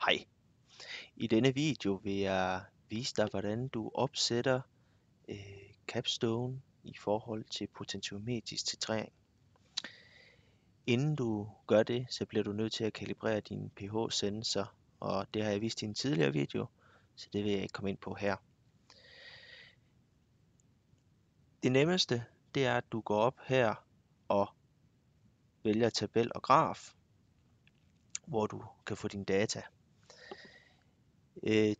Hej. I denne video vil jeg vise dig, hvordan du opsætter capstone i forhold til potentiometrisk titrering. Inden du gør det, så bliver du nødt til at kalibrere din pH-sensor, og det har jeg vist i en tidligere video, så det vil jeg ikke komme ind på her. Det nemmeste, det er, at du går op her og vælger tabel og graf, hvor du kan få dine data.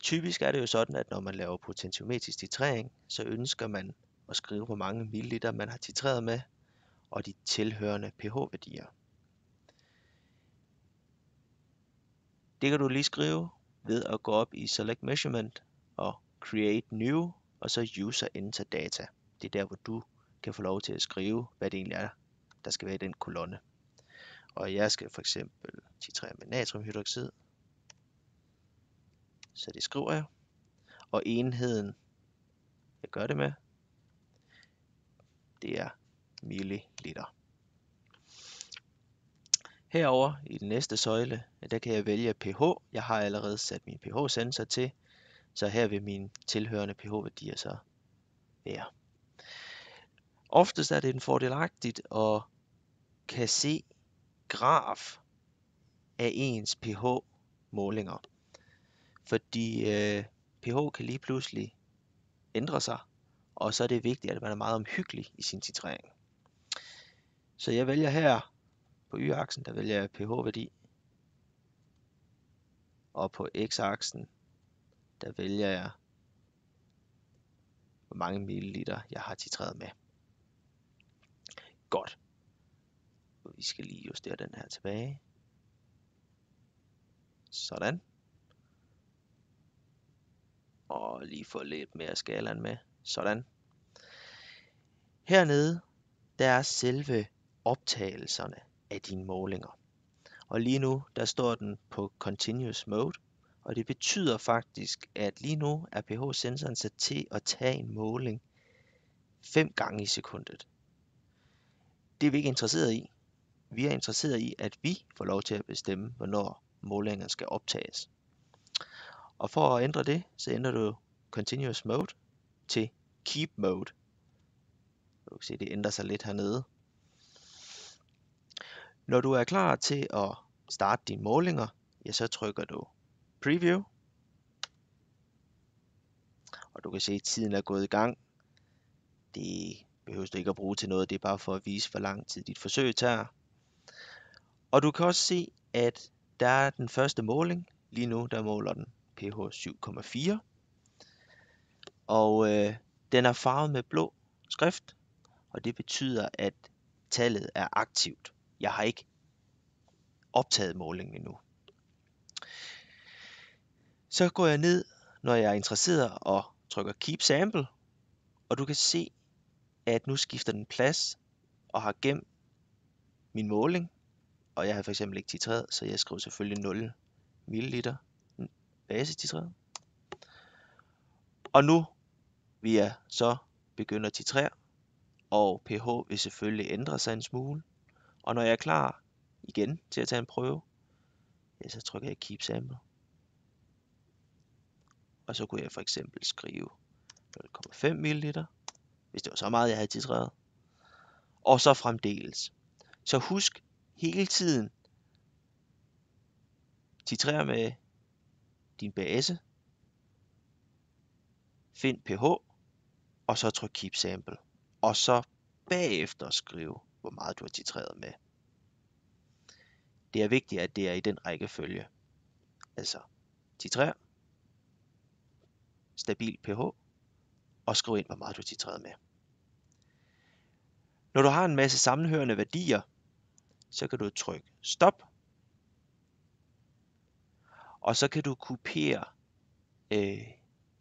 Typisk er det jo sådan, at når man laver potentiometrisk titrering, så ønsker man at skrive, hvor mange milliliter man har titreret med, og de tilhørende pH-værdier. Det kan du lige skrive ved at gå op i Select Measurement og Create New, og så User Enter Data. Det er der, hvor du kan få lov til at skrive, hvad det egentlig er, der skal være i den kolonne. Og jeg skal for eksempel titrere med natriumhydroxid, så det skriver jeg. Og enheden, jeg gør det med, det er milliliter. Herover i den næste søjle, der kan jeg vælge pH. Jeg har allerede sat min pH-sensor til, så her vil mine tilhørende pH-værdier så være. Oftest er det fordelagtigt at kan se graf af ens pH-målinger, fordi pH kan lige pludselig ændre sig, og så er det vigtigt, at man er meget omhyggelig i sin titrering. Så jeg vælger her på y-aksen, der vælger jeg pH-værdi, og på x-aksen, der vælger jeg, hvor mange milliliter jeg har titreret med. Godt. Vi skal lige justere den her tilbage. Sådan. Og lige få lidt mere skalaen med. Sådan. Hernede, der er selve optagelserne af dine målinger. Og lige nu, der står den på Continuous Mode. Og det betyder faktisk, at lige nu er pH-sensoren sat til at tage en måling 5 gange i sekundet. Det er vi ikke interesseret i. Vi er interesseret i, at vi får lov til at bestemme, hvornår målinger skal optages. Og for at ændre det, så ændrer du Continuous Mode til Keep Mode. Du kan se, det ændrer sig lidt hernede. Når du er klar til at starte dine målinger, ja, så trykker du Preview. Og du kan se, at tiden er gået i gang. Det behøver du ikke at bruge til noget, det er bare for at vise, hvor lang tid dit forsøg tager. Og du kan også se, at der er den første måling. Lige nu, der måler den pH 7,4. Og den er farvet med blå skrift, og det betyder, at tallet er aktivt. Jeg har ikke optaget målingen endnu. Så går jeg ned, når jeg er interesseret, og trykker Keep Sample, og du kan se, at nu skifter den plads og har gemt min måling, og jeg har for eksempel ikke titreret, så jeg skriver selvfølgelig 0 ml basetitreret. Og nu vil jeg så begynde at titrere, og pH vil selvfølgelig ændre sig en smule. Og når jeg er klar igen til at tage en prøve, ja, så trykker jeg Keep Sample. Og så kunne jeg for eksempel skrive 0,5 ml, hvis det var så meget, jeg havde titreret. Og så fremdeles. Så husk hele tiden, titrer med din base, find pH, og så tryk Keep Sample. Og så bagefter skrive, hvor meget du har titreret med. Det er vigtigt, at det er i den rækkefølge. Altså, titrer, stabil pH, og skriv ind, hvor meget du har titreret med. Når du har en masse sammenhørende værdier, så kan du trykke Stop, og så kan du kopiere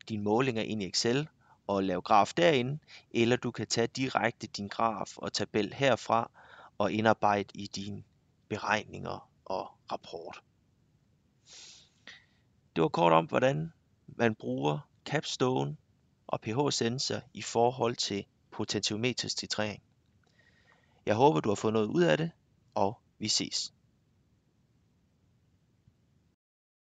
dine målinger ind i Excel og lave graf derinde, eller du kan tage direkte din graf og tabel herfra og indarbejde i dine beregninger og rapport. Det var kort om, hvordan man bruger capstone og pH-sensor i forhold til potentiometrisk titrering. Jeg håber, du har fået noget ud af det, og vi ses.